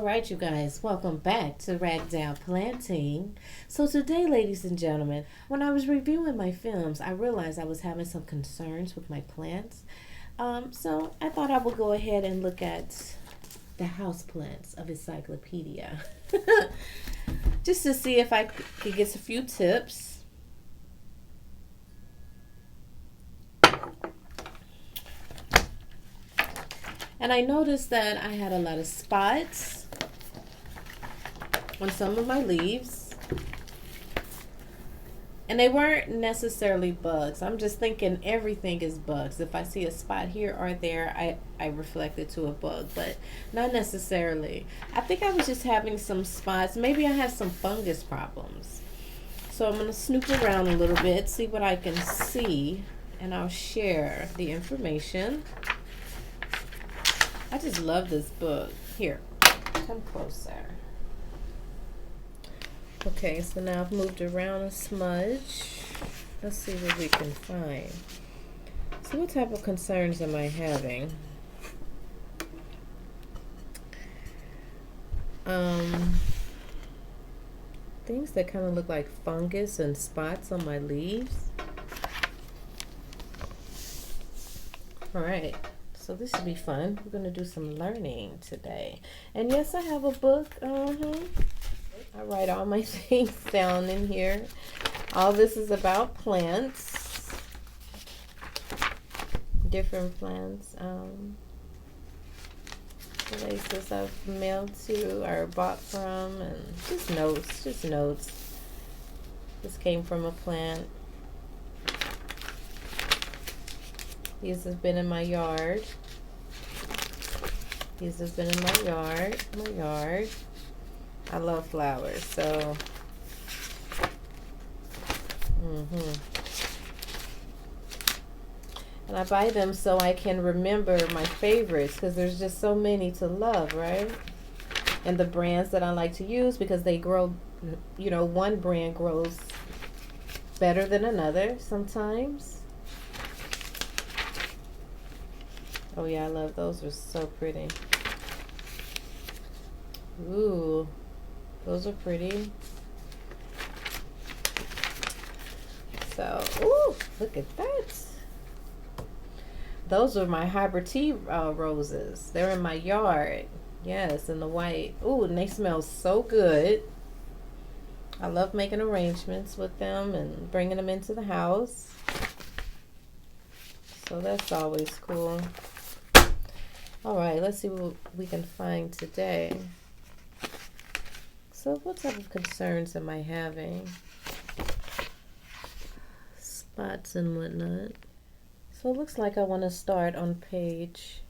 right, you guys, welcome back to Ragdollplanting. So today, ladies and gentlemen, when I was reviewing my films, I realized I was having some concerns with my plants. So I thought I would go ahead and look at the HousePlants of Encyclopedia. Just to see if I could get a few tips. And I noticed that I had a lot of spots on some of my leaves. And they weren't necessarily bugs. I'm just thinking everything is bugs. If I see a spot here or there, I reflect it to a bug, but not necessarily. I think I was just having some spots. Maybe I have some fungus problems. So I'm going to snoop around a little bit, see what I can see, and I'll share the information. I just love this book. Here, come closer. Okay, so now I've moved around a smudge. Let's see what we can find. So what type of concerns am I having? Things that kind of look like fungus and spots on my leaves. All right. So this should be fun. We're going to do some learning today. And yes, I have a book. I write all my things down in here. All this is about plants. Different plants. Places I've mailed to or bought from. And just notes. This came from a plant. These have been in my yard. My yard. I love flowers, so. And I buy them so I can remember my favorites, because there's just so many to love, right? And the brands that I like to use, because they grow, one brand grows better than another sometimes. Oh yeah, I love those. They're so pretty. Ooh, those are pretty. So, ooh, look at that. Those are my hybrid tea roses. They're in my yard. Yes, in the white. Ooh, and they smell so good. I love making arrangements with them and bringing them into the house. So that's always cool. All right, let's see what we can find today. So what type of concerns am I having? Spots and whatnot. So it looks like I want to start on page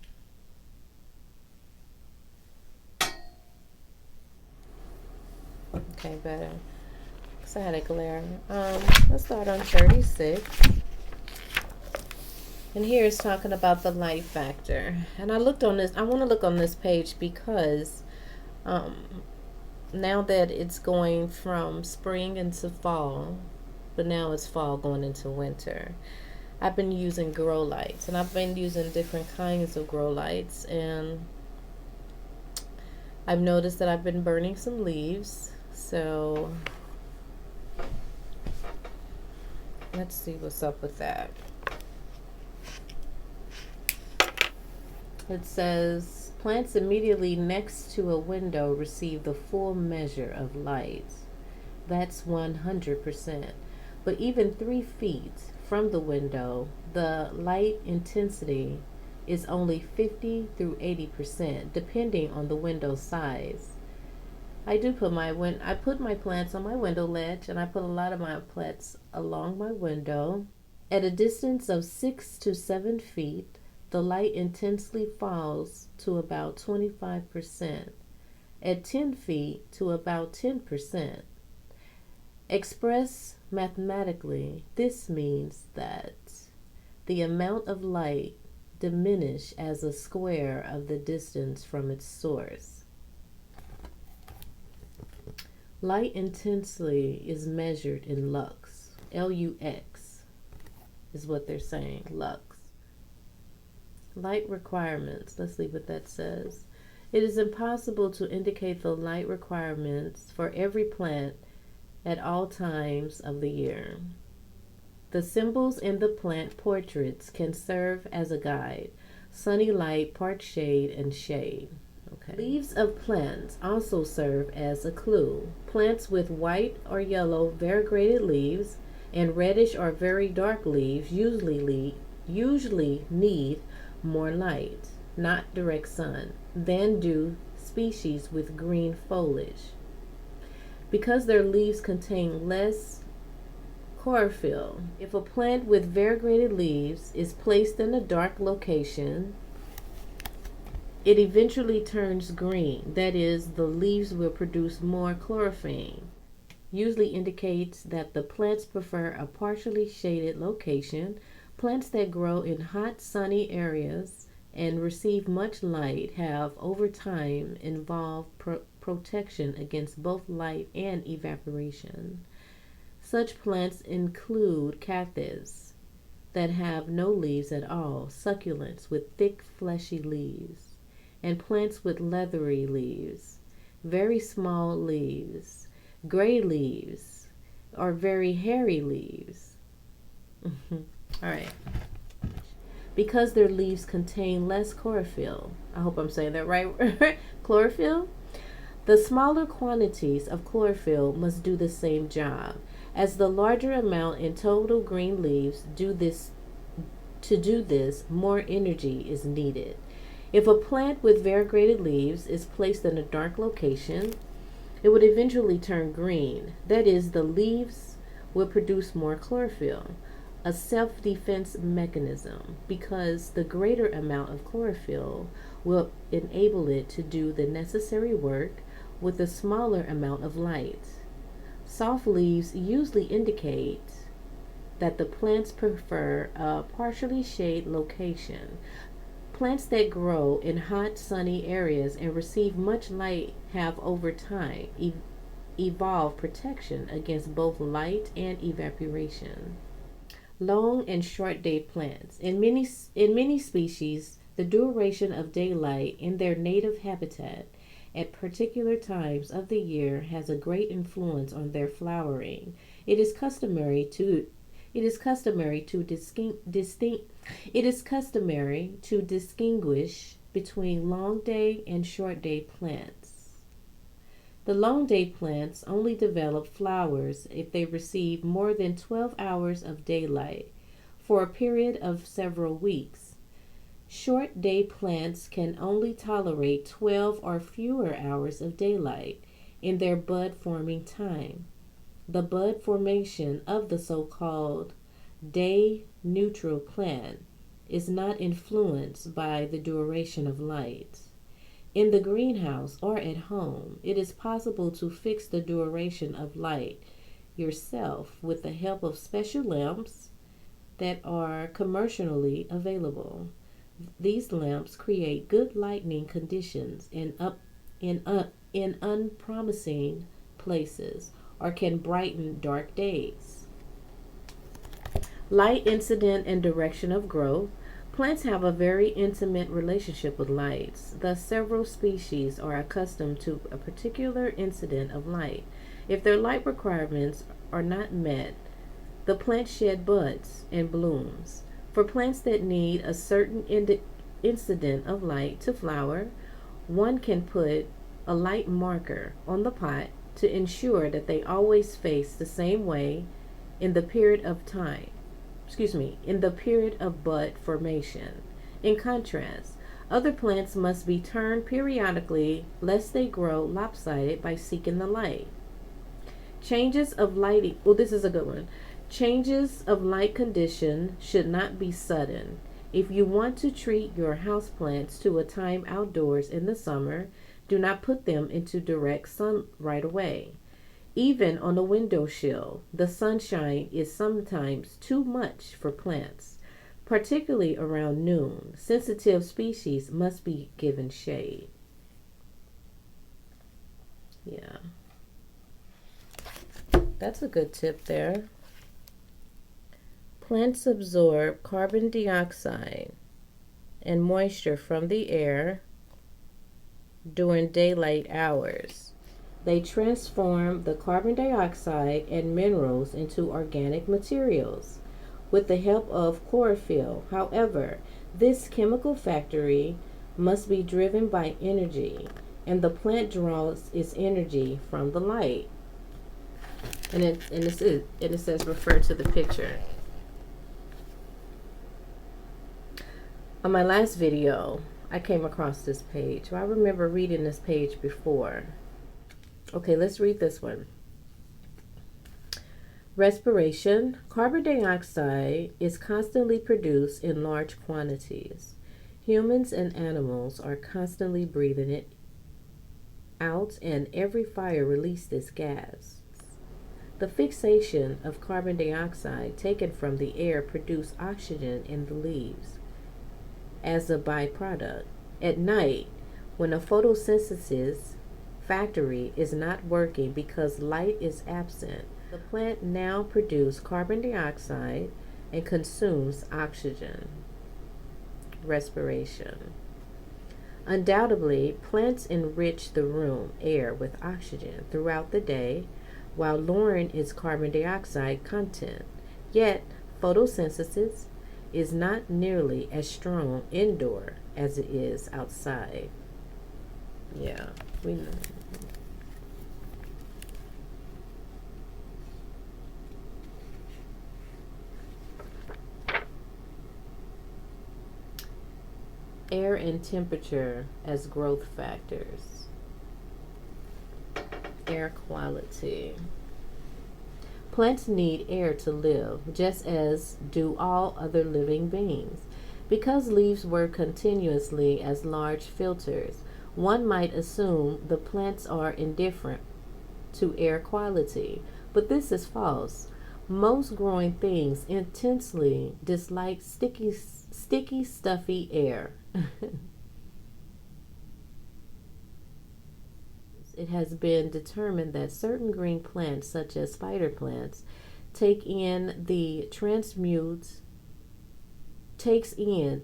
'Okay, better. Because I had a glare. Let's start on 36. And here it's talking about the light factor. And I want to look on this page because now that it's going from spring into fall, but now it's fall going into winter, I've been using grow lights. And I've been using different kinds of grow lights. And I've noticed that I've been burning some leaves. So let's see what's up with that. It says, plants immediately next to a window receive the full measure of light. That's 100%. But even 3 feet from the window, the light intensity is only 50 through 80%, depending on the window size. I put my plants on my window ledge, and I put a lot of my plants along my window. At a distance of 6 to 7 feet, the light intensely falls to about 25%. At 10 feet to about 10%. Expressed mathematically, this means that the amount of light diminishes as a square of the distance from its source. Light intensity is measured in lux. Lux is what they're saying, lux. Light requirements, let's see what that says. It is impossible to indicate the light requirements for every plant at all times of the year. The symbols in the plant portraits can serve as a guide: sunny light, part shade, and shade. Okay. Leaves of plants also serve as a clue. Plants with white or yellow variegated leaves and reddish or very dark leaves usually need more light, not direct sun, than do species with green foliage. Because their leaves contain less chlorophyll, if a plant with variegated leaves is placed in a dark location, it eventually turns green. That is, the leaves will produce more chlorophyll. Usually indicates that the plants prefer a partially shaded location. Plants that grow in hot, sunny areas and receive much light have, over time, evolved protection against both light and evaporation. Such plants include cactus that have no leaves at all, succulents with thick, fleshy leaves, and plants with leathery leaves, very small leaves, gray leaves, or very hairy leaves. All right. Because their leaves contain less chlorophyll. I hope I'm saying that right. Chlorophyll? The smaller quantities of chlorophyll must do the same job, as the larger amount in total green leaves do this. To do this, more energy is needed. If a plant with variegated leaves is placed in a dark location, it would eventually turn green. That is, the leaves will produce more chlorophyll, a self-defense mechanism, because the greater amount of chlorophyll will enable it to do the necessary work with a smaller amount of light. Soft leaves usually indicate that the plants prefer a partially shaded location. Plants that grow in hot, sunny areas and receive much light have, over time, evolved protection against both light and evaporation. Long and short day plants. In many species, the duration of daylight in their native habitat at particular times of the year has a great influence on their flowering. It is customary to distinguish between long day and short day plants. The long day plants only develop flowers if they receive more than 12 hours of daylight for a period of several weeks. Short day plants can only tolerate 12 or fewer hours of daylight in their bud forming time. The bud formation of the so-called day neutral plant is not influenced by the duration of light. In the greenhouse or at home, it is possible to fix the duration of light yourself with the help of special lamps that are commercially available. These lamps create good lighting conditions in unpromising places, or can brighten dark days. Light incident and direction of growth. Plants have a very intimate relationship with lights. Thus, several species are accustomed to a particular incident of light. If their light requirements are not met, the plant shed buds and blooms. For plants that need a certain incident of light to flower, one can put a light marker on the pot to ensure that they always face the same way in the period of bud formation. In contrast, other plants must be turned periodically lest they grow lopsided by seeking the light. Changes of lighting, well, this is a good one. Changes of light condition should not be sudden. If you want to treat your houseplants to a time outdoors in the summer, do not put them into direct sun right away. Even on a window sill, the sunshine is sometimes too much for plants, particularly around noon. Sensitive species must be given shade. Yeah. That's a good tip there. Plants absorb carbon dioxide and moisture from the air during daylight hours. They transform the carbon dioxide and minerals into organic materials with the help of chlorophyll. However, this chemical factory must be driven by energy, and the plant draws its energy from the light. And it says refer to the picture. On my last video, I came across this page. Well, I remember reading this page before. Okay, let's read this one. Respiration. Carbon dioxide is constantly produced in large quantities. Humans and animals are constantly breathing it out, and every fire releases this gas. The fixation of carbon dioxide taken from the air produces oxygen in the leaves as a byproduct. At night, when a photosynthesis factory is not working because light is absent, the plant now produces carbon dioxide and consumes oxygen. Respiration. Undoubtedly, plants enrich the room air with oxygen throughout the day while lowering its carbon dioxide content. Yet, photosynthesis is not nearly as strong indoor as it is outside. Yeah, we know. Air and temperature as growth factors. Air quality. Plants need air to live, just as do all other living beings. Because leaves work continuously as large filters, one might assume the plants are indifferent to air quality, but this is false. Most growing things intensely dislike sticky, stuffy air. It has been determined that certain green plants, such as spider plants, takes in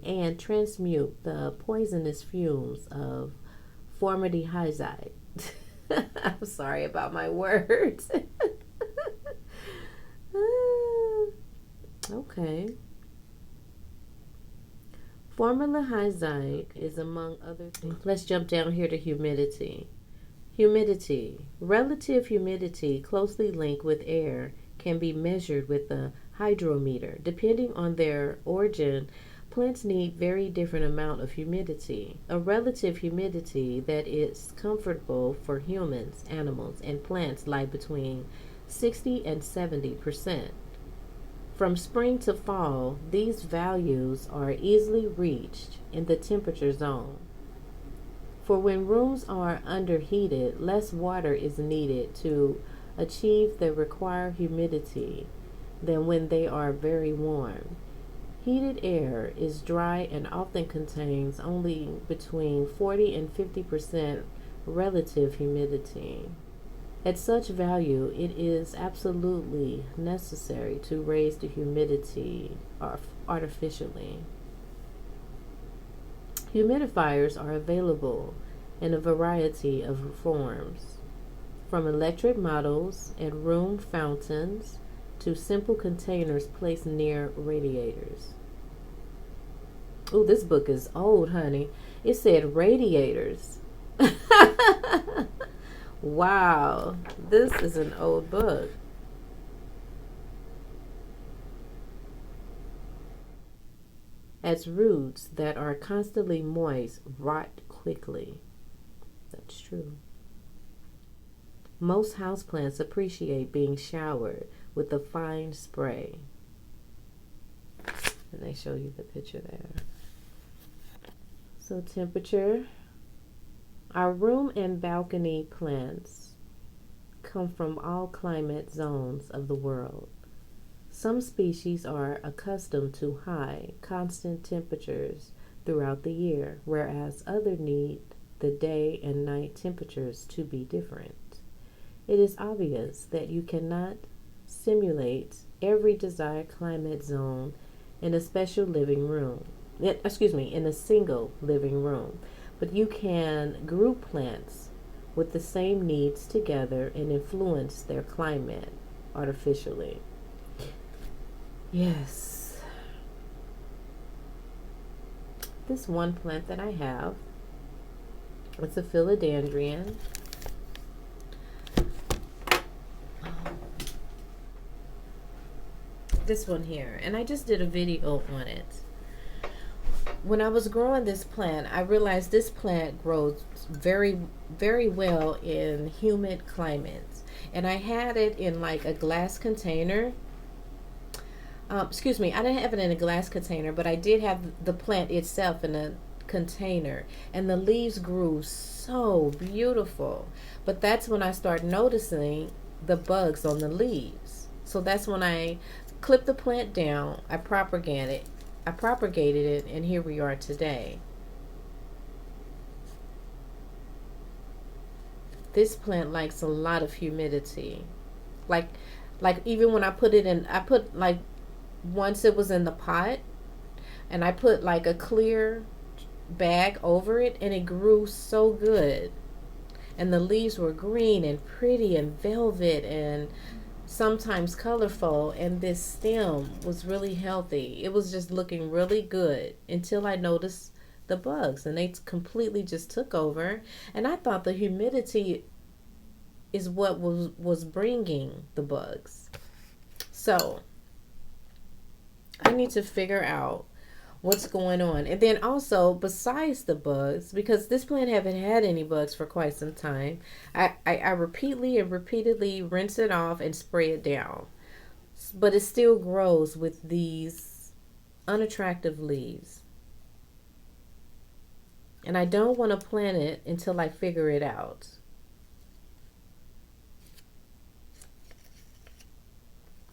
and transmute the poisonous fumes of formaldehyde. I'm sorry about my words. Okay. Formaldehyde is among other things. Let's jump down here to humidity. Humidity. Relative humidity, closely linked with air, can be measured with a hydrometer. Depending on their origin, plants need very different amount of humidity. A relative humidity that is comfortable for humans, animals, and plants lie between 60 and 70%. From spring to fall, these values are easily reached in the temperature zone. For when rooms are underheated, less water is needed to achieve the required humidity than when they are very warm. Heated air is dry and often contains only between 40 and 50% relative humidity. At such value, it is absolutely necessary to raise the humidity artificially. Humidifiers are available in a variety of forms, from electric models and room fountains to simple containers placed near radiators. Oh, this book is old, honey. It said radiators. Wow, this is an old book. As roots that are constantly moist rot quickly. That's true. Most houseplants appreciate being showered with a fine spray. And they show you the picture there. So temperature. Our room and balcony plants come from all climate zones of the world. Some species are accustomed to high, constant temperatures throughout the year, whereas others need the day and night temperatures to be different. It is obvious that you cannot simulate every desired climate zone in a single living room. but you can group plants with the same needs together and influence their climate artificially. Yes. This one plant that I have, it's a philodendron. This one here, and I just did a video on it. When I was growing this plant, I realized this plant grows very, very well in humid climates. And I had it in like a glass container. Excuse me, I didn't have it in a glass container, but I did have the plant itself in a container. And the leaves grew so beautiful. But that's when I started noticing the bugs on the leaves. So that's when I clipped the plant down, I propagated it, and here we are today. This plant likes a lot of humidity. Like even when I put it in, I put like, once it was in the pot, and I put like a clear bag over it, and it grew so good. And the leaves were green and pretty and velvet and sometimes colorful, and this stem was really healthy. It was just looking really good until I noticed the bugs, and they completely just took over. And I thought the humidity is what was bringing the bugs. So I need to figure out what's going on. And then also, besides the bugs, because this plant haven't had any bugs for quite some time, I repeatedly rinse it off and spray it down. But it still grows with these unattractive leaves. And I don't want to plant it until I figure it out.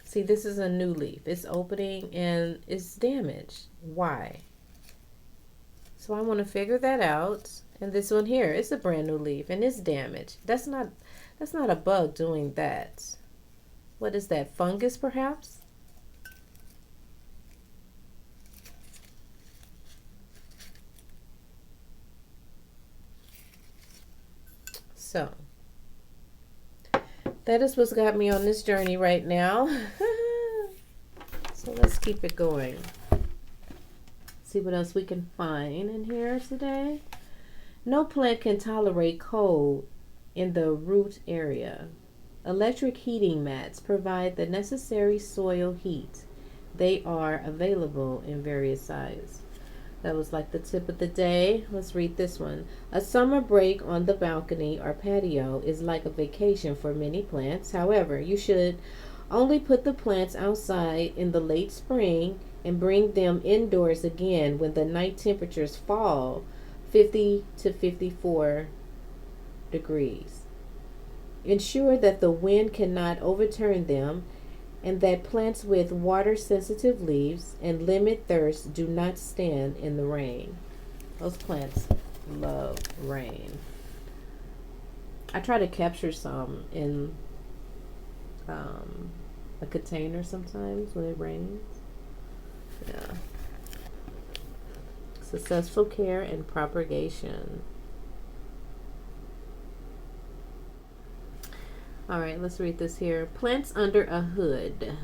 See, this is a new leaf. It's opening and it's damaged. Why? So I want to figure that out. And this one here, it's a brand new leaf and it's damaged. That's not a bug doing that. What is that? Fungus, perhaps? So that is what's got me on this journey right now. So let's keep it going. See what else we can find in here today. No plant can tolerate cold in the root area. Electric heating mats provide the necessary soil heat. They are available in various sizes. That was like the tip of the day. Let's read this one. A summer break on the balcony or patio is like a vacation for many plants. However, you should only put the plants outside in the late spring and bring them indoors again when the night temperatures fall 50 to 54 degrees. Ensure that the wind cannot overturn them and that plants with water-sensitive leaves and limit thirst do not stand in the rain. Those plants love rain. I try to capture some in a container sometimes when it rains. Yeah. Successful care and propagation. All right, let's read this here. Plants under a hood.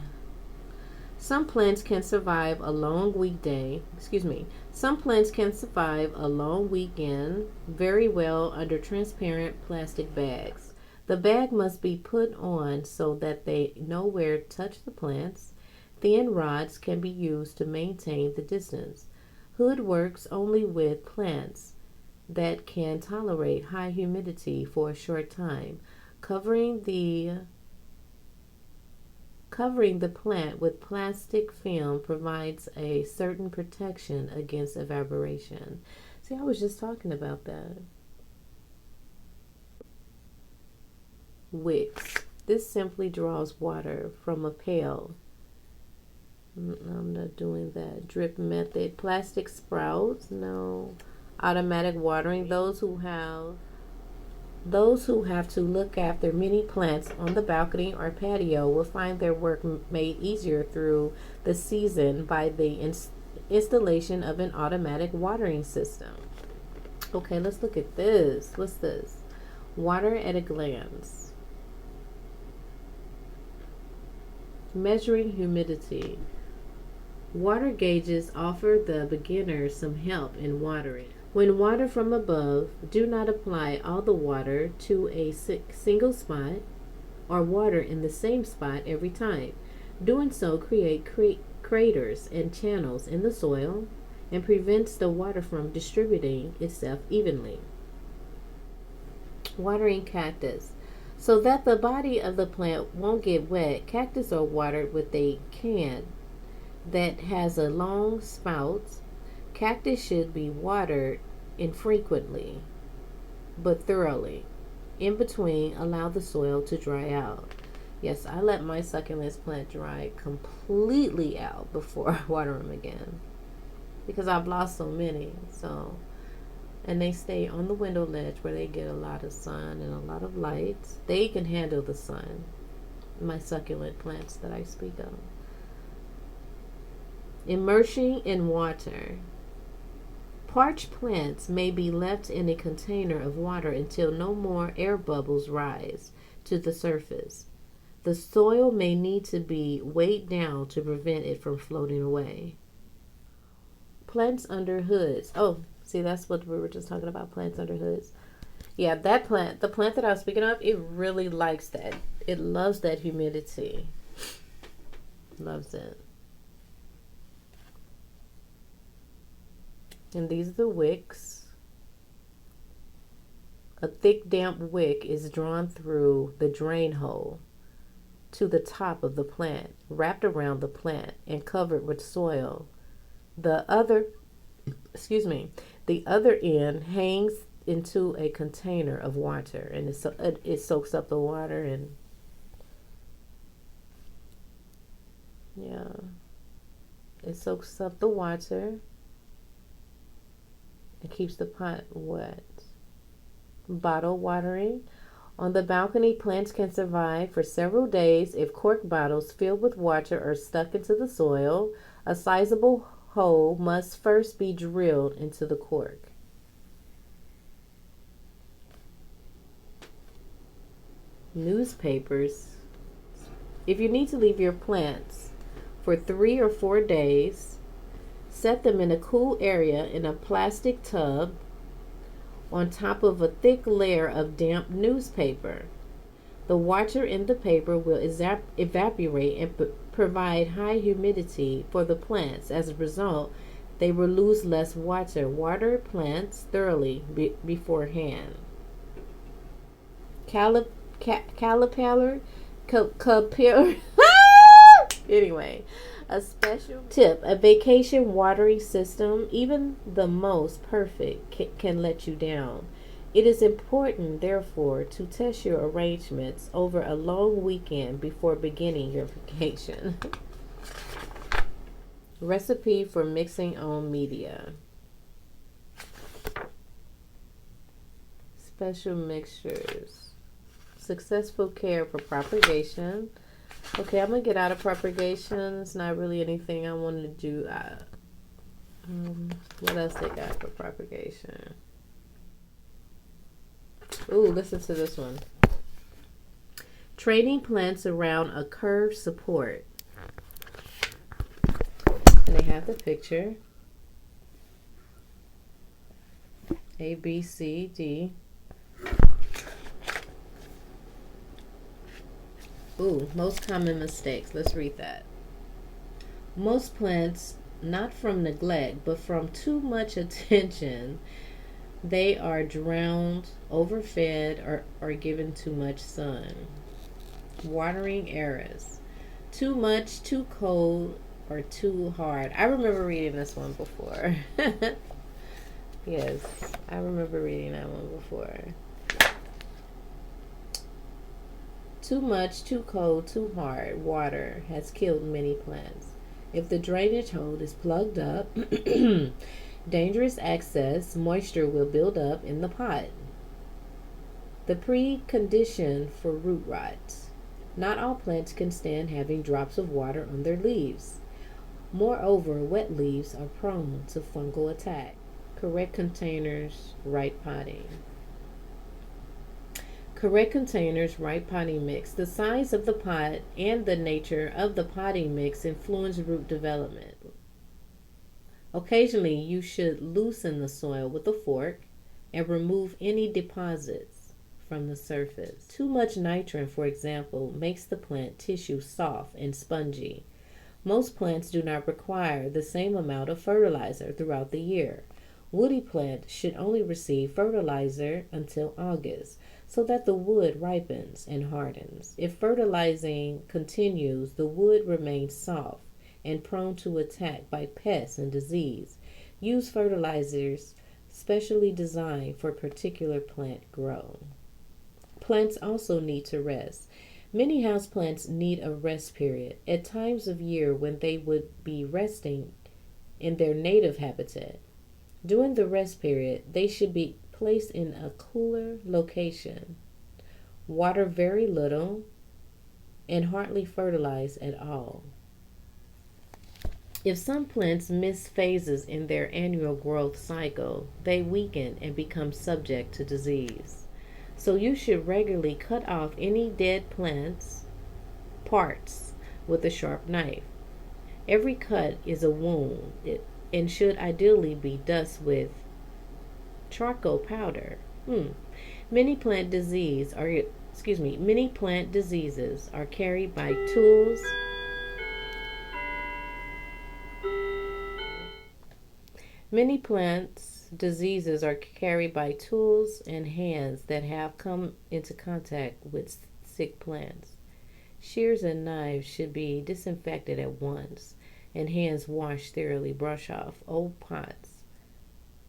Some plants can survive a long weekday. Some plants can survive a long weekend very well under transparent plastic bags. The bag must be put on so that they nowhere touch the plants. Thin rods can be used to maintain the distance. Hood works only with plants that can tolerate high humidity for a short time. Covering the plant with plastic film provides a certain protection against evaporation. See, I was just talking about that. Wicks. This simply draws water from a pail. I'm not doing that. Drip method. Plastic sprouts. No. Automatic watering. Those who have to look after many plants on the balcony or patio will find their work made easier through the season by the installation of an automatic watering system. Okay, let's look at this. What's this? Water at a glance. Measuring humidity. Water gauges offer the beginner some help in watering. When water from above, do not apply all the water to a single spot or water in the same spot every time. Doing so creates craters and channels in the soil and prevents the water from distributing itself evenly. Watering cactus. So that the body of the plant won't get wet, cactus are watered with a can that has a long spout. Cactus should be watered infrequently but thoroughly. In between, allow the soil to dry out. Yes, I let my succulents plant dry completely out before I water them again because I've lost so many. And they stay on the window ledge where they get a lot of sun and a lot of light. They can handle the sun, my succulent plants that I speak of. Immersion in water. Parched plants may be left in a container of water until no more air bubbles rise to the surface. The soil may need to be weighed down to prevent it from floating away. Plants under hoods. Oh, see, that's what we were just talking about, plants under hoods. Yeah, that plant, the plant that I was speaking of, it really likes that. It loves that humidity. Loves it. And these are the wicks. A thick, damp wick is drawn through the drain hole to the top of the plant, wrapped around the plant, and covered with soil. The other end hangs into a container of water, and it soaks up the water, and it soaks up the water. It keeps the pot wet. Bottle watering. On the balcony, plants can survive for several days if cork bottles filled with water are stuck into the soil. A sizable hole must first be drilled into the cork. Newspapers. If you need to leave your plants for 3 or 4 days, set them in a cool area in a plastic tub on top of a thick layer of damp newspaper. The water in the paper will evaporate and provide high humidity for the plants. As a result, they will lose less water. Water plants thoroughly beforehand. Caterpillar. Anyway, a special tip: a vacation watering system, even the most perfect, can let you down. It is important, therefore, to test your arrangements over a long weekend before beginning your vacation. Recipe for mixing on media. Special mixtures. Successful care for propagation. Okay, I'm going to get out of propagation. It's not really anything I want to do. What else they got for propagation? Ooh, listen to this one. Training plants around a curved support. And they have the picture. A, B, C, D. Ooh, most common mistakes. Let's read that. Most plants, not from neglect, but from too much attention, they are drowned, overfed, or given too much sun. Watering errors. Too much, too cold, or too hard. I remember reading this one before. Yes, I remember reading that one before. Too much, too cold, too hard water has killed many plants. If the drainage hole is plugged up, dangerous excess moisture will build up in the pot. The precondition for root rot. Not all plants can stand having drops of water on their leaves. Moreover, wet leaves are prone to fungal attack. Correct containers, right potting. Correct containers, right potting mix. The size of the pot and the nature of the potting mix influence root development. Occasionally, you should loosen the soil with a fork and remove any deposits from the surface. Too much nitrogen, for example, makes the plant tissue soft and spongy. Most plants do not require the same amount of fertilizer throughout the year. Woody plants should only receive fertilizer until August so that the wood ripens and hardens. If fertilizing continues, the wood remains soft and prone to attack by pests and disease. Use fertilizers specially designed for particular plant growth. Plants also need to rest. Many houseplants need a rest period at times of year when they would be resting in their native habitat. During the rest period, they should be placed in a cooler location, water very little, and hardly fertilized at all. If some plants miss phases in their annual growth cycle, they weaken and become subject to disease. So you should regularly cut off any dead parts with a sharp knife. Every cut is a wound and should ideally be dusted with charcoal powder. Many plant diseases are carried by tools. Many plants diseases are carried by tools and hands that have come into contact with sick plants. Shears and knives should be disinfected at once and hands washed thoroughly. Brush off old pots,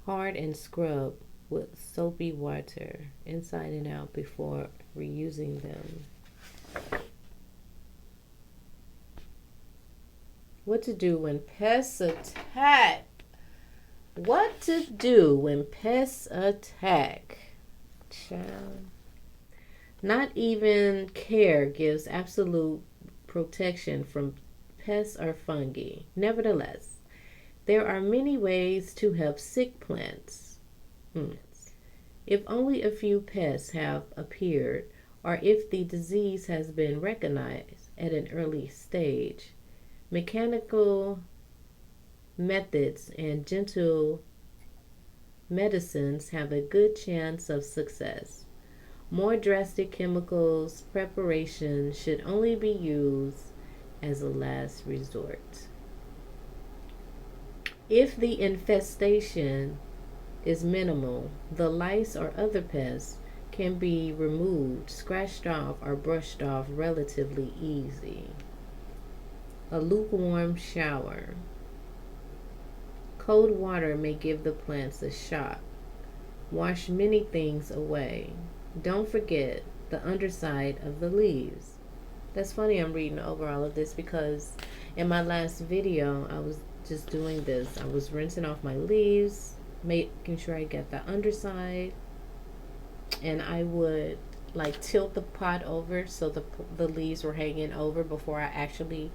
hard and scrub with soapy water inside and out before reusing them. What to do when pests attack? What to do when pests attack? Child. Not even care gives absolute protection from pests or fungi. Nevertheless, there are many ways to help sick plants. If only a few pests have appeared, or if the disease has been recognized at an early stage, mechanical methods and gentle medicines have a good chance of success. More drastic chemicals preparation should only be used as a last resort. If the infestation is minimal, the lice or other pests can be removed, scratched off, or brushed off relatively easy. A lukewarm shower. Cold water may give the plants a shock. Wash many things away. Don't forget the underside of the leaves. That's funny, I'm reading over all of this because in my last video I was just doing this. I was rinsing off my leaves, making sure I get the underside, and I would like tilt the pot over so the leaves were hanging over before I actually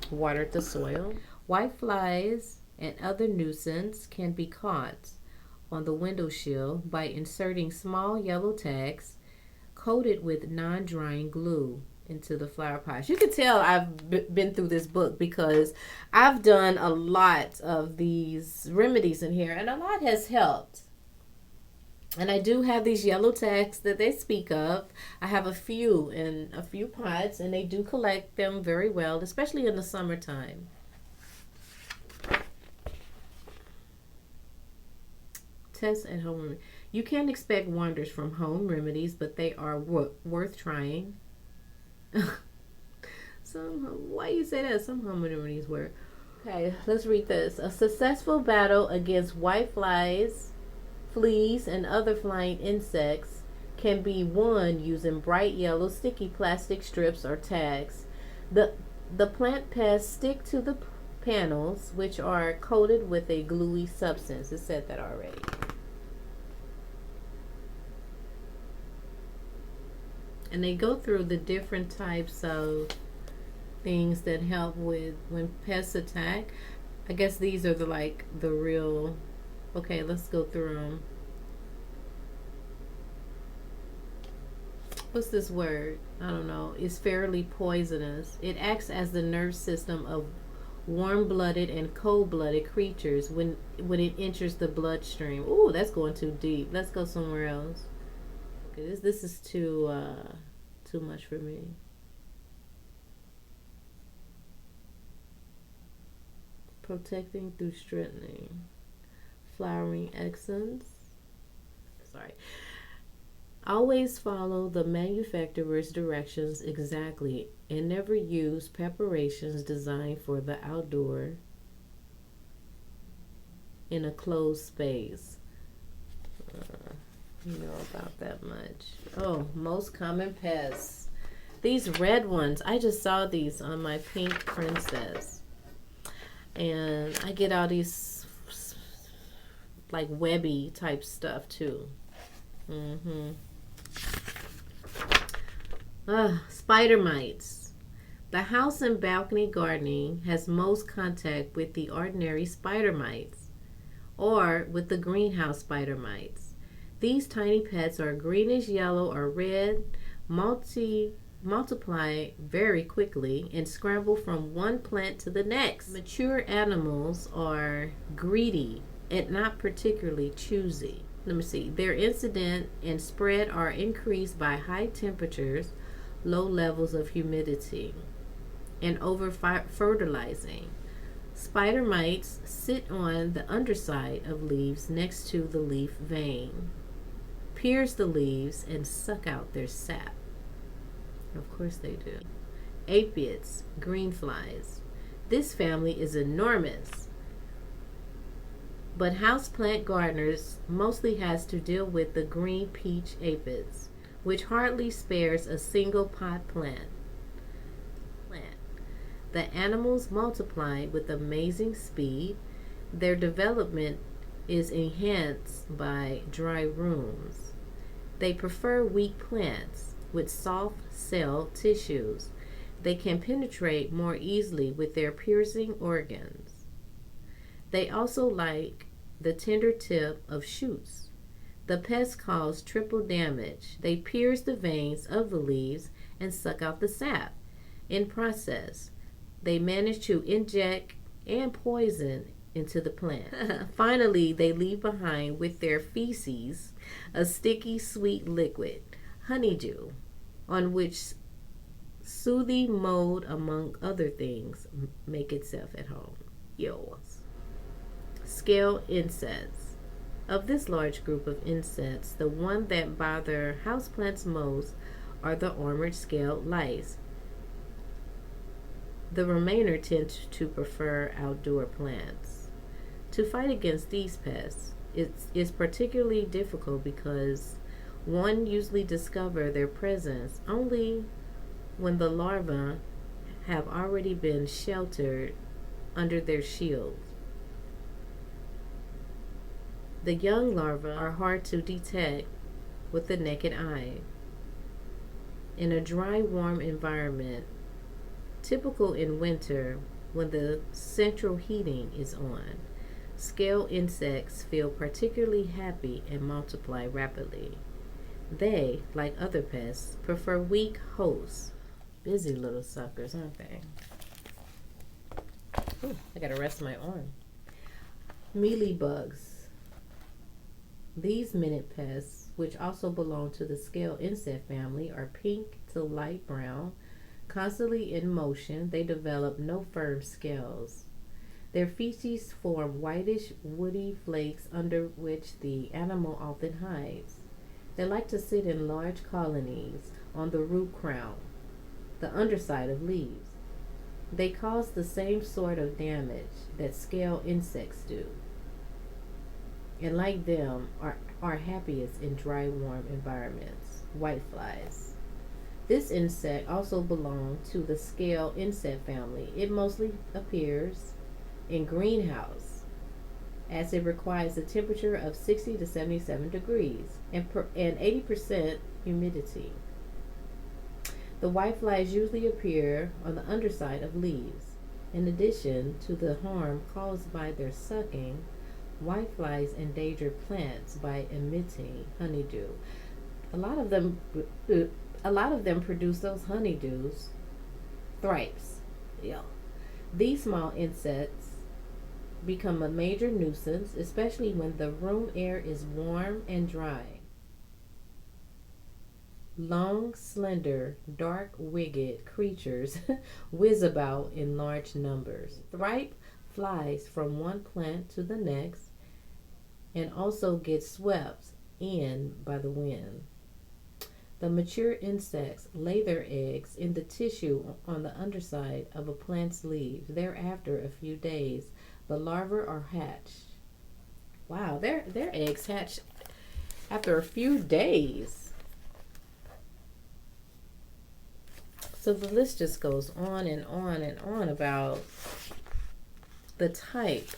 watered the soil. Whiteflies and other nuisance can be caught on the window sill by inserting small yellow tags coated with non-drying glue into the flower pots. You can tell I've been through this book because I've done a lot of these remedies in here and a lot has helped. And I do have these yellow tags that they speak of. I have a few in a few pots and they do collect them very well, especially in the summertime. Test at home. You can't expect wonders from home remedies, but they are worth trying. Why you say that? Some home remedies were. Okay, let's read this. A successful battle against whiteflies, fleas, and other flying insects can be won using bright yellow sticky plastic strips or tags. The plant pests stick to the panels, which are coated with a gluey substance. It said that already. And they go through the different types of things that help with when pests attack. I guess these are the real. Okay, let's go through them. What's this word? I don't know. It's fairly poisonous. It acts as the nerve system of warm-blooded and cold-blooded creatures when it enters the bloodstream. Ooh, that's going too deep. Let's go somewhere else. Okay, this is too much for me. Protecting through strengthening. Flowering exons. Sorry. Always follow the manufacturer's directions exactly and never use preparations designed for the outdoor in a closed space. You know about that much. Oh, most common pests. These red ones, I just saw these on my pink princess. And I get all these like webby type stuff too. Spider mites. The house and balcony gardening has most contact with the ordinary spider mites or with the greenhouse spider mites. These tiny pets are greenish yellow or red, multiply very quickly, and scramble from one plant to the next. Mature animals are greedy and not particularly choosy. Let me see. Their incidence and spread are increased by high temperatures, low levels of humidity, and over fertilizing. Spider mites sit on the underside of leaves next to the leaf vein, pierce the leaves, and suck out their sap. Of course they do. Aphids, green flies. This family is enormous, but houseplant gardeners mostly has to deal with the green peach aphids, which hardly spares a single pot plant. The animals multiply with amazing speed. Their development is enhanced by dry rooms. They prefer weak plants with soft cell tissues. They can penetrate more easily with their piercing organs. They also like the tender tip of shoots. The pests cause triple damage. They pierce the veins of the leaves and suck out the sap. In process, they manage to inject and poison into the plant. Finally, they leave behind with their feces a sticky, sweet liquid, honeydew, on which soothing mold, among other things, make itself at home. Scale insects. Of this large group of insects, the one that bother houseplants most are the armored scale lice. The remainder tend to prefer outdoor plants. To fight against these pests is particularly difficult because one usually discovers their presence only when the larvae have already been sheltered under their shields. The young larvae are hard to detect with the naked eye. In a dry, warm environment, typical in winter when the central heating is on, scale insects feel particularly happy and multiply rapidly. They, like other pests, prefer weak hosts. Busy little suckers, aren't they? Ooh, I gotta rest my arm. Mealybugs. These minute pests, which also belong to the scale insect family, are pink to light brown. Constantly in motion, they develop no firm scales. Their feces form whitish, woody flakes under which the animal often hides. They like to sit in large colonies on the root crown, the underside of leaves. They cause the same sort of damage that scale insects do, and like them are happiest in dry, warm environments. Whiteflies. This insect also belongs to the scale insect family. It mostly appears in greenhouse as it requires a temperature of 60 to 77 degrees and 80% humidity. The whiteflies usually appear on the underside of leaves. In addition to the harm caused by their sucking, whiteflies endanger plants by emitting honeydew. A lot of them, a lot of them produce those honeydews, thrips. Yeah. These small insects become a major nuisance, especially when the room air is warm and dry. Long, slender, dark winged creatures whiz about in large numbers. Thripe flies from one plant to the next and also gets swept in by the wind. The mature insects lay their eggs in the tissue on the underside of a plant's leaves. Thereafter, a few days, the larvae are hatched. Wow, their eggs hatch after a few days. So the list just goes on and on and on about the type.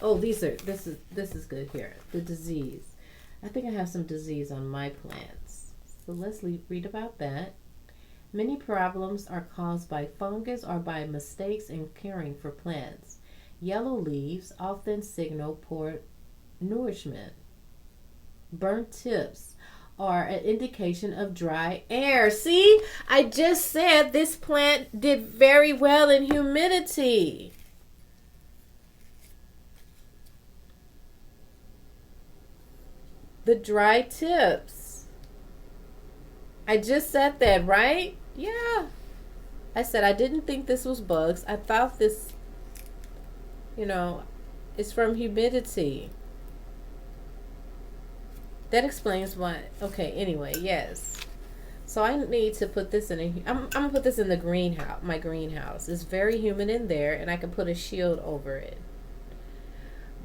Oh, this is good here. The disease. I think I have some disease on my plants. So let's read about that. Many problems are caused by fungus or by mistakes in caring for plants. Yellow leaves often signal poor nourishment. Burnt tips are an indication of dry air. See, I just said this plant did very well in humidity. The dry tips. I just said that, right? Yeah. I said I didn't think this was bugs. I thought this, is from humidity. That explains why. Okay, anyway, yes. So I need to put this I'm gonna put this in the greenhouse, my greenhouse. It's very humid in there, and I can put a shield over it.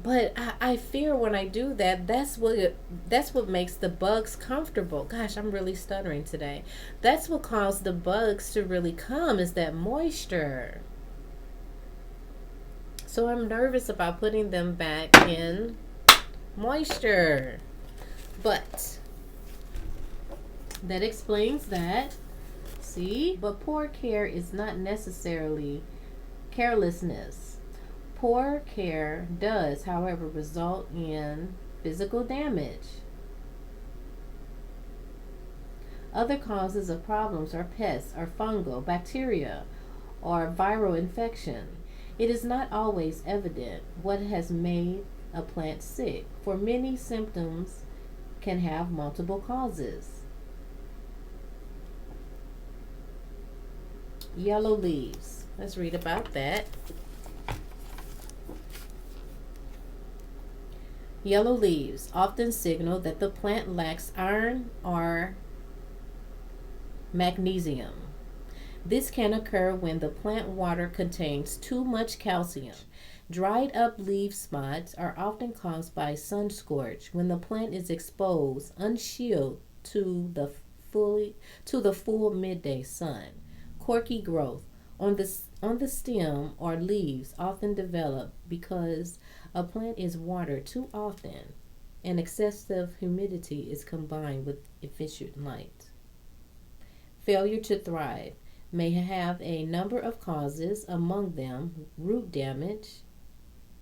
But I fear when I do that, that's what makes the bugs comfortable. Gosh, I'm really stuttering today. That's what caused the bugs to really come, is that moisture. So I'm nervous about putting them back in moisture. But that explains that. See? But poor care is not necessarily carelessness. Poor care does, however, result in physical damage. Other causes of problems are pests, or fungal, bacteria, or viral infection. It is not always evident what has made a plant sick, for many symptoms can have multiple causes. Yellow leaves. Let's read about that. Yellow leaves often signal that the plant lacks iron or magnesium. This can occur when the plant water contains too much calcium. Dried up leaf spots are often caused by sun scorch when the plant is exposed, unshielded to the full midday sun. Corky growth on the stem or leaves often develop because a plant is watered too often and excessive humidity is combined with efficient light. Failure to thrive may have a number of causes, among them root damage,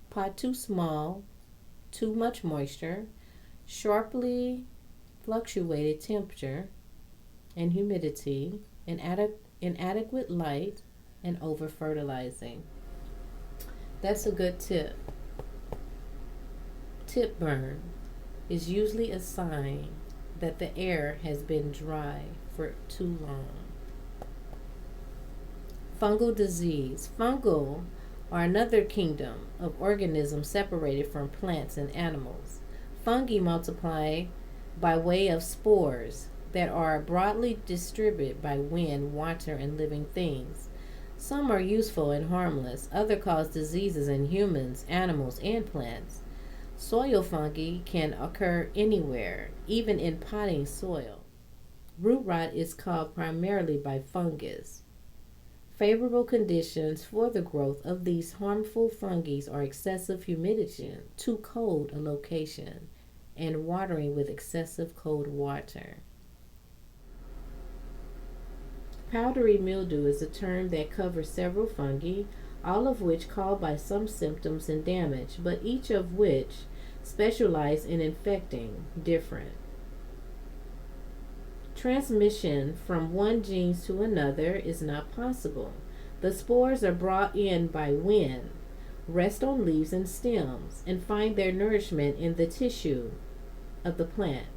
pot too small, too much moisture, sharply fluctuated temperature and humidity, inadequate light, and over fertilizing. That's a good tip. Tip burn is usually a sign that the air has been dry for too long. Fungal disease. Fungal are another kingdom of organisms separated from plants and animals. Fungi multiply by way of spores that are broadly distributed by wind, water, and living things. Some are useful and harmless. Others cause diseases in humans, animals, and plants. Soil fungi can occur anywhere, even in potting soil. Root rot is caused primarily by fungus. Favorable conditions for the growth of these harmful fungi are excessive humidity, too cold a location, and watering with excessive cold water. Powdery mildew is a term that covers several fungi, all of which call by some symptoms and damage, but each of which specialize in infecting different. Transmission from one gene to another is not possible. The spores are brought in by wind, rest on leaves and stems, and find their nourishment in the tissue of the plant.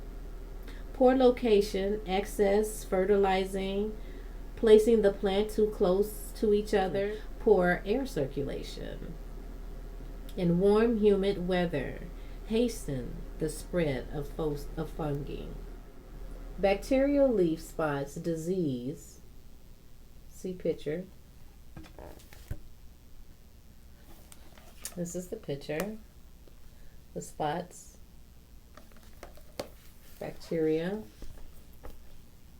Poor location, excess fertilizing, placing the plant too close to each other, poor air circulation, and warm, humid weather hasten the spread of fungi. Bacterial leaf spots disease. See picture. This is the picture. The spots. Bacteria.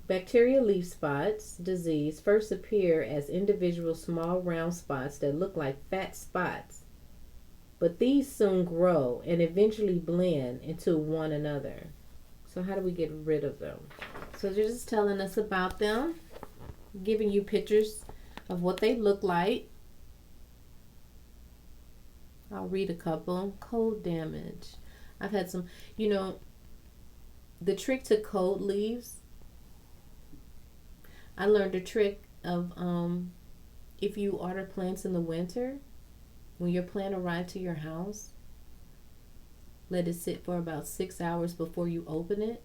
Bacterial leaf spots disease first appear as individual small round spots that look like fat spots, but these soon grow and eventually blend into one another. So how do we get rid of them? So they're just telling us about them, giving you pictures of what they look like. I'll read a couple. Cold damage. I've had some, the trick to cold leaves, I learned a trick of if you order plants in the winter, when your plant arrives to your house, let it sit for about 6 hours before you open it,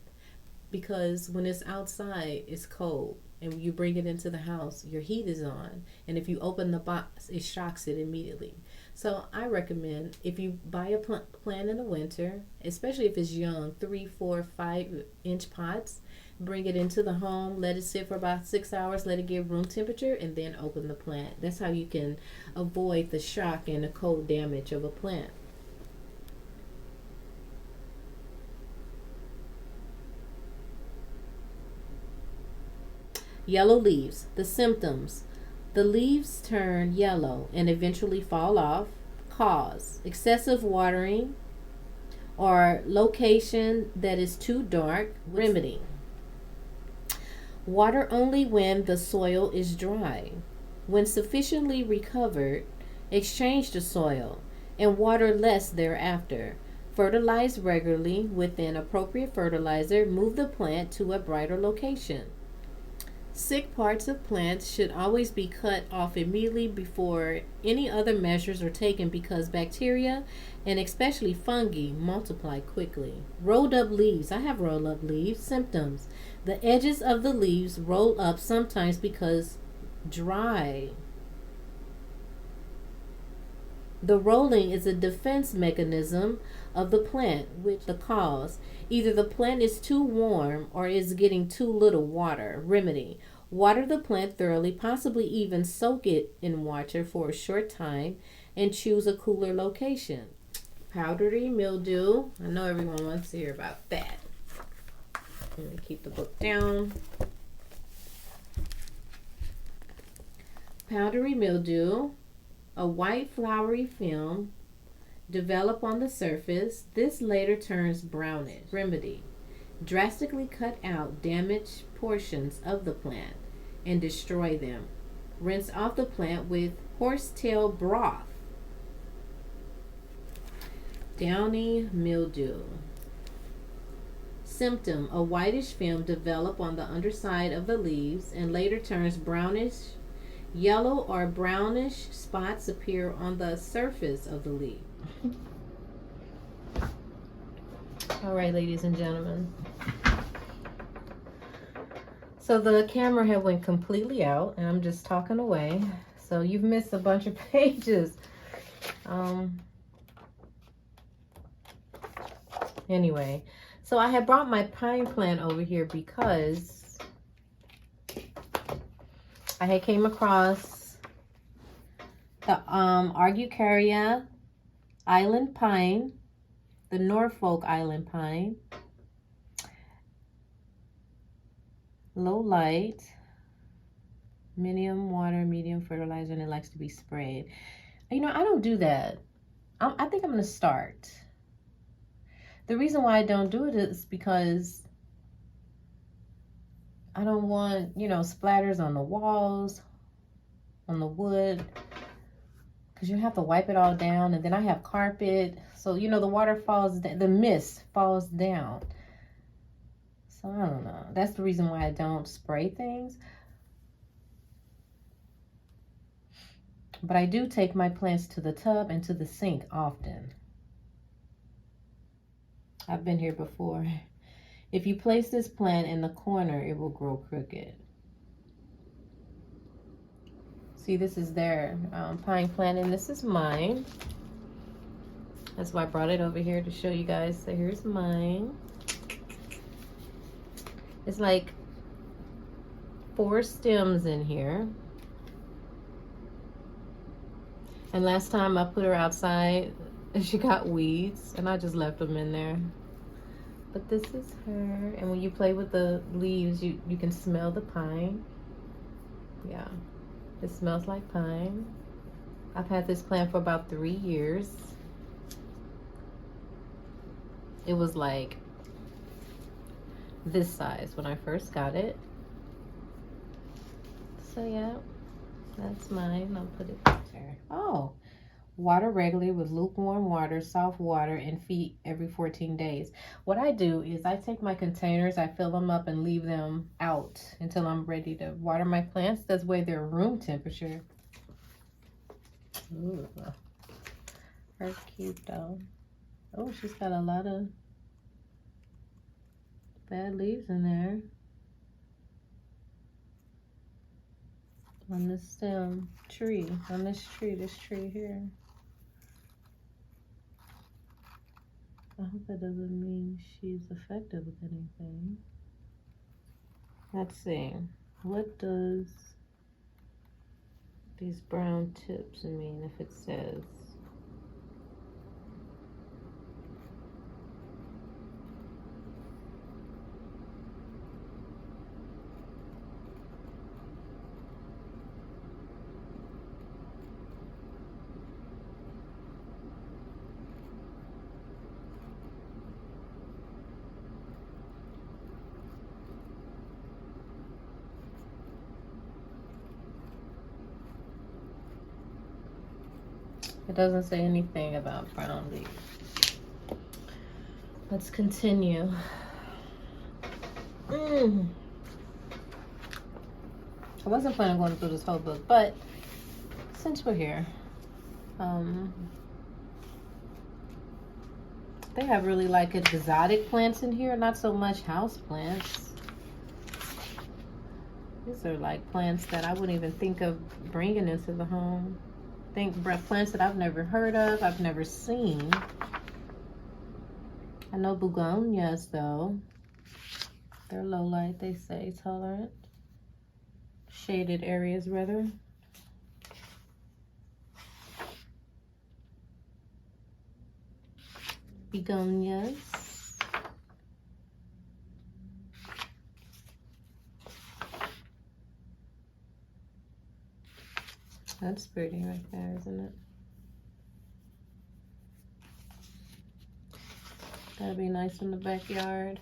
because when it's outside, it's cold, and when you bring it into the house, your heat is on, and if you open the box, it shocks it immediately. So I recommend, if you buy a plant in the winter, especially if it's young, 3, 4, 5-inch pots, bring it into the home, let it sit for about 6 hours, let it get room temperature, and then open the plant. That's how you can avoid the shock and the cold damage of a plant. Yellow leaves. The symptoms. The leaves turn yellow and eventually fall off. Cause. Excessive watering or location that is too dark. Remedy. Water only when the soil is dry. When sufficiently recovered, exchange the soil and water less thereafter. Fertilize regularly with an appropriate fertilizer. Move the plant to a brighter location. Sick parts of plants should always be cut off immediately before any other measures are taken, because bacteria and especially fungi multiply quickly. Rolled up leaves. I have rolled up leaves. Symptoms. The edges of the leaves roll up, sometimes because dry. The rolling is a defense mechanism of the plant, which the cause. Either the plant is too warm or is getting too little water. Remedy. Water the plant thoroughly, possibly even soak it in water for a short time, and choose a cooler location. Powdery mildew. I know everyone wants to hear about that. Let me keep the book down. Powdery mildew. A white floury film develop on the surface. This later turns brownish. Remedy. Drastically cut out damaged portions of the plant and destroy them. Rinse off the plant with horsetail broth. Downy mildew. Symptom. A whitish film develop on the underside of the leaves and later turns brownish. Yellow or brownish spots appear on the surface of the leaf. All right, ladies and gentlemen. So the camera had went completely out, and I'm just talking away. So you've missed a bunch of pages. Anyway, so I had brought my pine plant over here because I had came across the Araucaria island pine, the Norfolk island pine, low light, medium water, medium fertilizer, and it likes to be sprayed. I don't do that. I think I'm going to start. The reason why I don't do it is because I don't want, you know, splatters on the walls, on the wood, because you have to wipe it all down. And then I have carpet, so you know the water falls, the mist falls down. So I don't know. That's the reason why I don't spray things. But I do take my plants to the tub and to the sink often. I've been here before. If you place this plant in the corner, it will grow crooked. See, this is their pine plant, and this is mine. That's why I brought it over here to show you guys. So here's mine. It's like 4 stems in here. And last time I put her outside, she got weeds, and I just left them in there. But this is her, and when you play with the leaves, you can smell the pine. Yeah, it smells like pine. I've had this plant for about 3 years. It was like this size when I first got it. So yeah, that's mine. I'll put it there. Oh, water regularly with lukewarm water, soft water, and feed every 14 days. What I do is I take my containers, I fill them up and leave them out until I'm ready to water my plants. That's why they're room temperature. Ooh, her cute though. Oh, she's got a lot of bad leaves in there. On this stem tree, on this tree here. I hope that doesn't mean she's affected with anything. Let's see. What does these brown tips mean if it says? It doesn't say anything about brown leaves. Let's continue. I wasn't planning on going through this whole book, but since we're here, they have really like exotic plants in here, not so much house plants. These are like plants that I wouldn't even think of bringing into the home. Plants that I've never heard of, I've never seen. I know begonias though. They're low light, they say, tolerant. Shaded areas rather. Begonias. That's pretty right there, isn't it? That'd be nice in the backyard.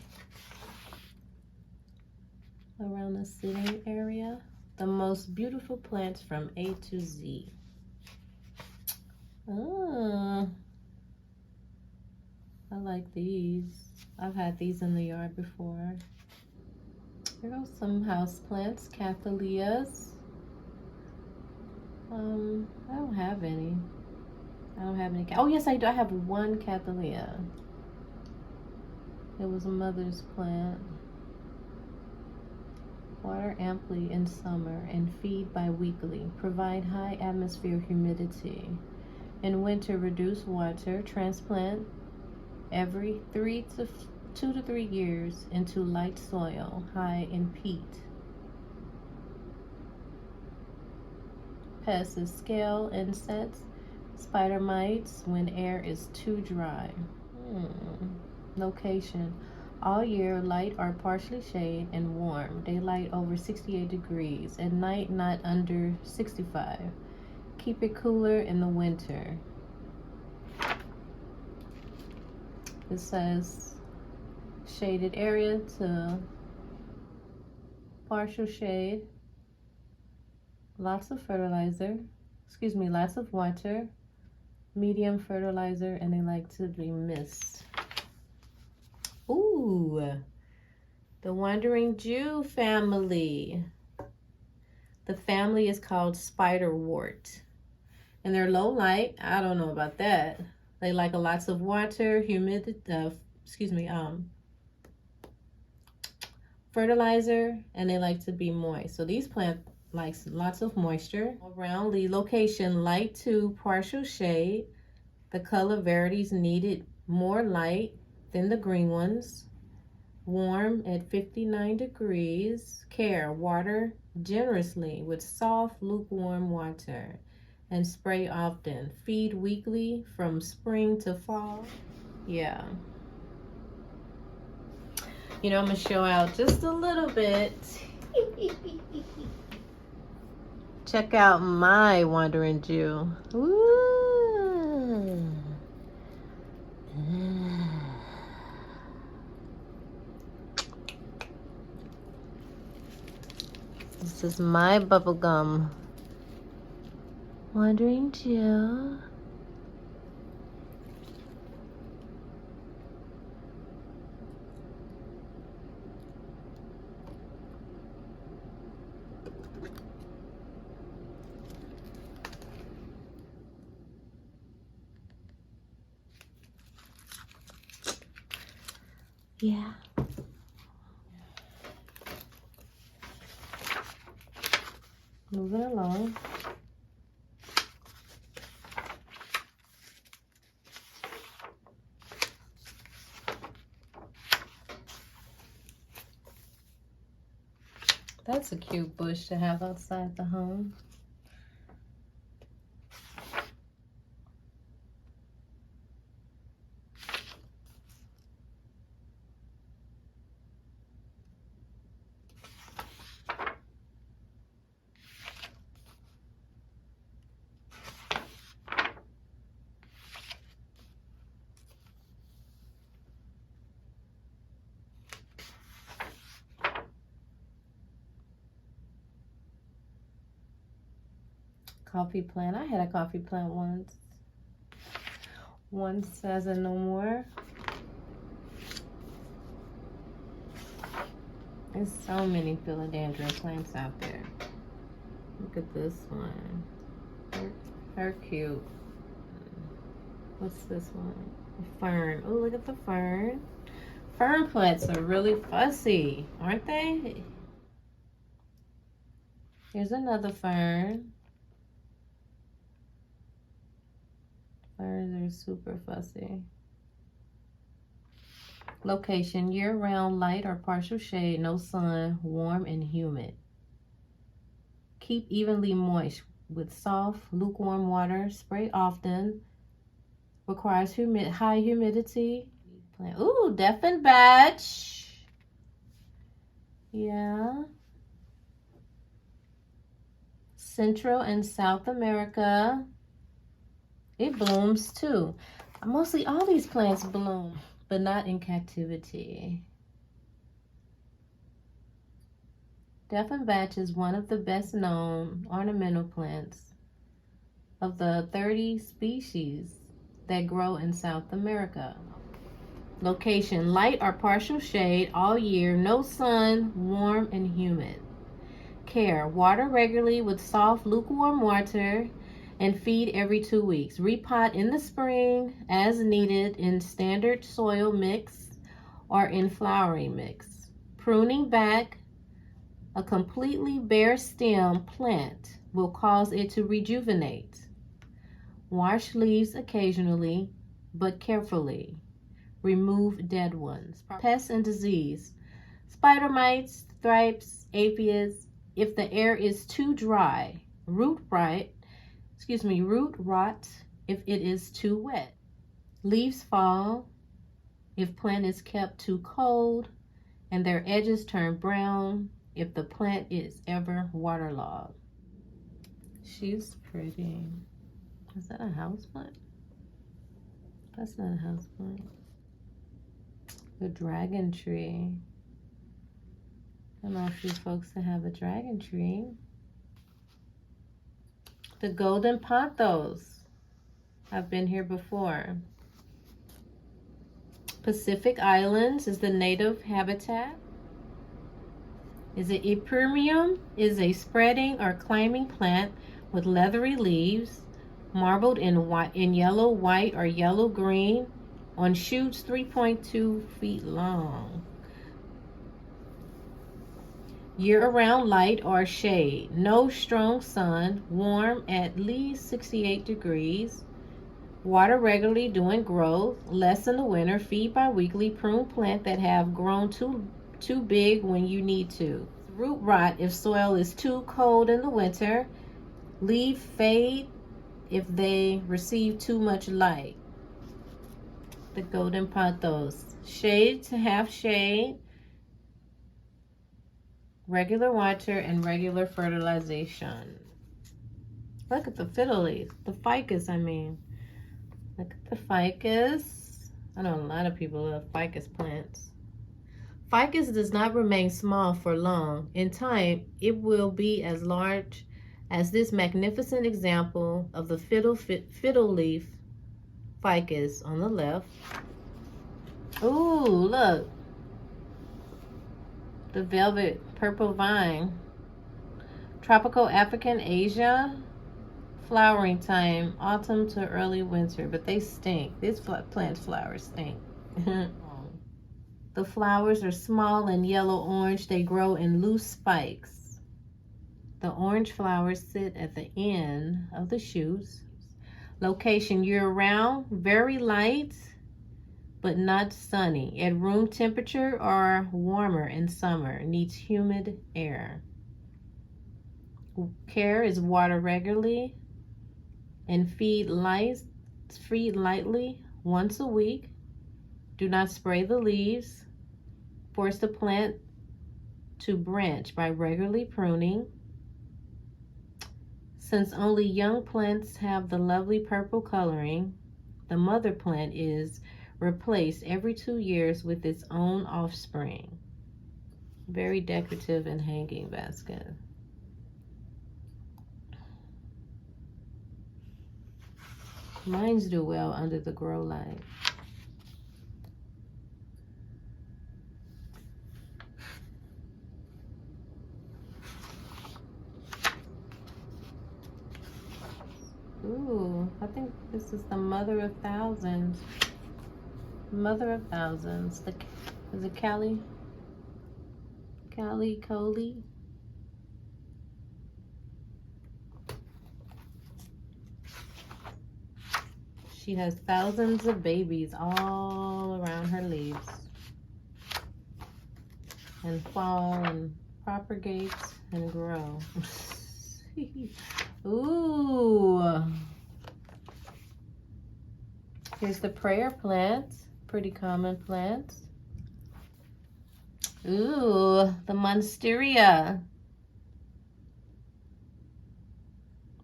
Around the sitting area. The most beautiful plants from A to Z. Ah, I like these. I've had these in the yard before. Here are some house plants, Cathalias. I don't have any. I don't have any. Oh, yes, I do. I have one Cathalia. It was a mother's plant. Water amply in summer and feed bi-weekly. Provide high atmosphere humidity. In winter, reduce water. Transplant every 2 to 3 years into light soil, high in peat. Pests is scale insects, spider mites when air is too dry. Location. All year, light or partially shade and warm. Daylight over 68 degrees. At night, not under 65. Keep it cooler in the winter. It says shaded area to partial shade, lots of fertilizer, lots of water, medium fertilizer, and they like to be mist. Ooh, the Wandering Jew family. The family is called spiderwort, and they're low light. I don't know about that. They like lots of water, fertilizer, and they like to be moist. So these plants likes lots of moisture. Around the location, light to partial shade. The color varieties needed more light than the green ones. Warm at 59 degrees. Care, water generously with soft, lukewarm water and spray often. Feed weekly from spring to fall. Yeah. You know, I'm going to show out just a little bit. Check out my Wandering Jew. Ooh. This is my bubblegum Wandering Jew. Yeah. Moving along. That's a cute bush to have outside the home. Coffee plant. I had a coffee plant once. Once as a no more. There's so many philodendron plants out there. Look at this one. Her cute. What's this one? A fern. Oh, look at the fern. Fern plants are really fussy, aren't they? Here's another fern. Ferns are super fussy. Location, year-round light or partial shade, no sun, warm and humid. Keep evenly moist with soft, lukewarm water. Spray often. Requires high humidity. Ooh, Dieffenbach. Yeah. Central and South America. It blooms too. Mostly all these plants bloom, but not in captivity. Dieffenbach is one of the best known ornamental plants of the 30 species that grow in South America. Location, light or partial shade all year, no sun, warm and humid. Care, water regularly with soft, lukewarm water and feed every 2 weeks. Repot in the spring as needed in standard soil mix or in flowering mix. Pruning back a completely bare stem plant will cause it to rejuvenate. Wash leaves occasionally, but carefully. Remove dead ones. Pests and disease. Spider mites, thrips, aphids. If the air is too dry, root rot if it is too wet. Leaves fall if plant is kept too cold, and their edges turn brown if the plant is ever waterlogged. She's pretty. Is that a houseplant? That's not a houseplant. The dragon tree. I know a few folks that have a dragon tree. The golden pothos. I've been here before. Pacific Islands is the native habitat. Is it Epermium? Is a spreading or climbing plant with leathery leaves, marbled in yellow, white, or yellow green, on shoots 3.2 feet long. Year-round light or shade. No strong sun. Warm at least 68 degrees. Water regularly during growth. Less in the winter. Feed bi-weekly. Prune plant that have grown too big when you need to. Root rot if soil is too cold in the winter. Leaf fade if they receive too much light. The golden pothos. Shade to half shade. Regular water and regular fertilization. Look at the fiddle leaf. The ficus, I mean. Look at the ficus. I know a lot of people love ficus plants. Ficus does not remain small for long. In time, it will be as large as this magnificent example of the fiddle leaf ficus on the left. Ooh, look. The velvet purple vine. Tropical African Asia. Flowering time, autumn to early winter, but they stink. This plant's flowers stink. The flowers are small and yellow-orange. They grow in loose spikes. The orange flowers sit at the end of the shoots. Location year-round, very light, but not sunny. At room temperature or warmer in summer. Needs humid air. Care is water regularly and feed lightly once a week. Do not spray the leaves. Force the plant to branch by regularly pruning. Since only young plants have the lovely purple coloring, the mother plant is replaced every 2 years with its own offspring. Very decorative and hanging basket. Mines do well under the grow light. Ooh, I think this is the mother of thousands. Mother of thousands. Is it Cali Coley? She has thousands of babies all around her leaves. And fall and propagate and grow. Ooh. Here's the prayer plant. Pretty common plant. Ooh, the monstera.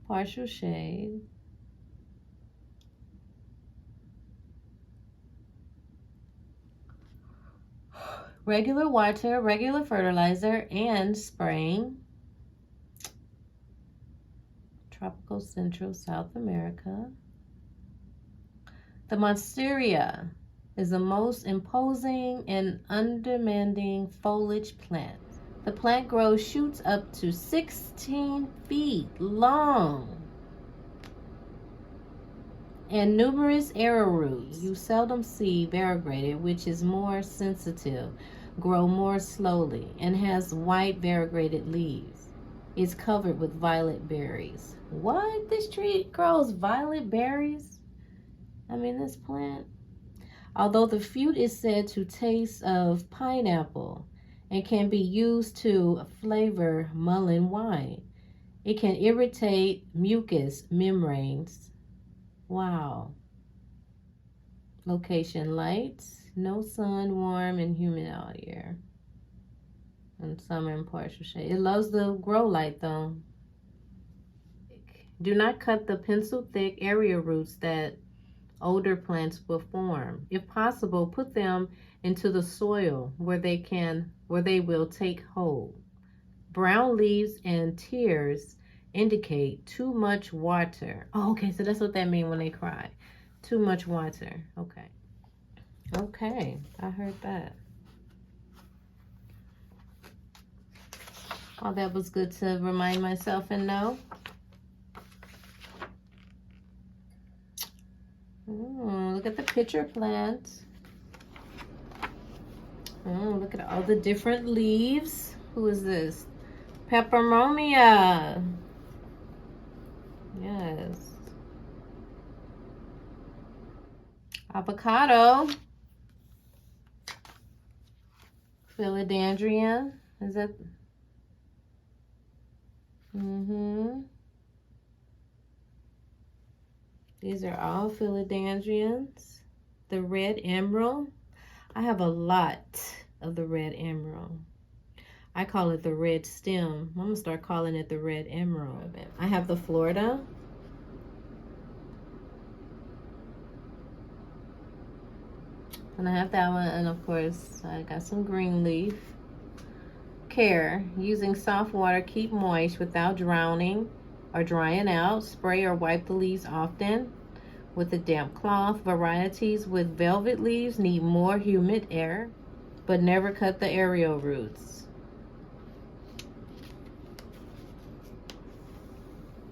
Partial shade. Regular water, regular fertilizer, and spraying. Tropical Central South America. The monstera is the most imposing and undemanding foliage plant. The plant grows shoots up to 16 feet long and numerous arrowroots. You seldom see variegated, which is more sensitive, grow more slowly, and has white variegated leaves. It's covered with violet berries. What? This tree grows violet berries? I mean, this plant. Although the fruit is said to taste of pineapple and can be used to flavor mullein wine, it can irritate mucous membranes. Wow. Location light, no sun, warm, and humid all year. And summer and partial shade. It loves the grow light though. Do not cut the pencil thick area roots that older plants will form. If possible, put them into the soil where they will take hold. Brown leaves and tears indicate too much water. Oh, okay, so that's what that means when they cry. Too much water. Okay. Okay, I heard that. Oh, that was good to remind myself and know. Look at the pitcher plant. Look at all the different leaves. Who is this? Peperomia. Yes. Avocado. Philodendron. Is that? These are all philodendrons. The red emerald. I have a lot of the red emerald. I call it the red stem. I'm gonna start calling it the red emerald. I have the Florida. And I have that one, and of course I got some green leaf. Care, using soft water, keep moist without drowning or drying out. Spray or wipe the leaves often with a damp cloth. Varieties with velvet leaves need more humid air, but never cut the aerial roots.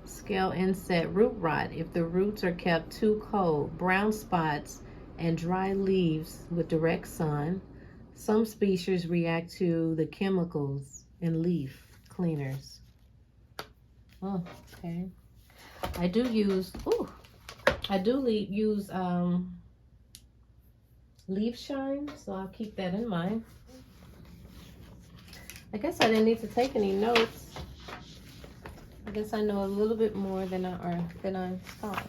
Scale insect root rot if the roots are kept too cold. Brown spots and dry leaves with direct sun. Some species react to the chemicals in leaf cleaners. Oh, okay. I do use leaf shine, so I'll keep that in mind. I guess I didn't need to take any notes. I guess I know a little bit more than I thought.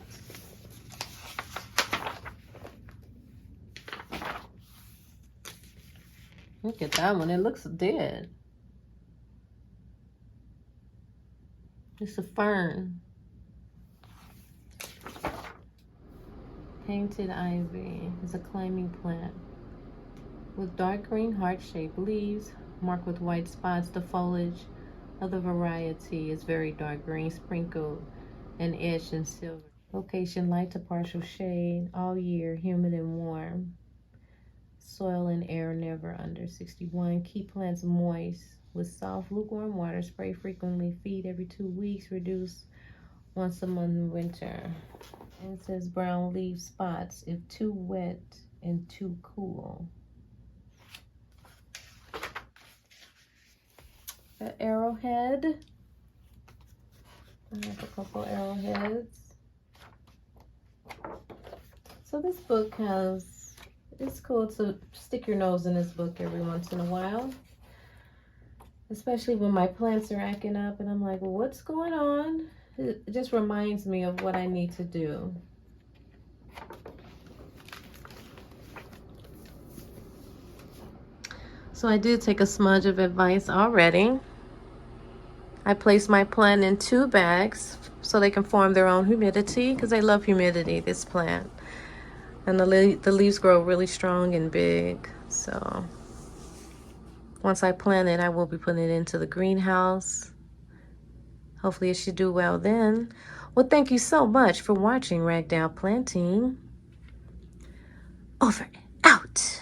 Look at that one. It looks dead. It's a fern. Painted ivy is a climbing plant with dark green heart-shaped leaves marked with white spots. The foliage of the variety is very dark green, sprinkled and edged in silver. Location: light to partial shade, all year, humid and warm. Soil and air never under 61. Keep plants moist with soft, lukewarm water. Spray frequently. Feed every 2 weeks. Reduce once a month in winter. And it says brown leaf spots if too wet and too cool. An arrowhead. I have a couple arrowheads. So this book it's cool to stick your nose in this book every once in a while. Especially when my plants are acting up and I'm like, well, what's going on? It just reminds me of what I need to do. So I did take a smudge of advice already. I placed my plant in 2 bags so they can form their own humidity, because they love humidity, this plant. And the leaves grow really strong and big. So once I plant it, I will be putting it into the greenhouse. Hopefully it should do well then. Well, thank you so much for watching Ragdoll Planting. Over and out.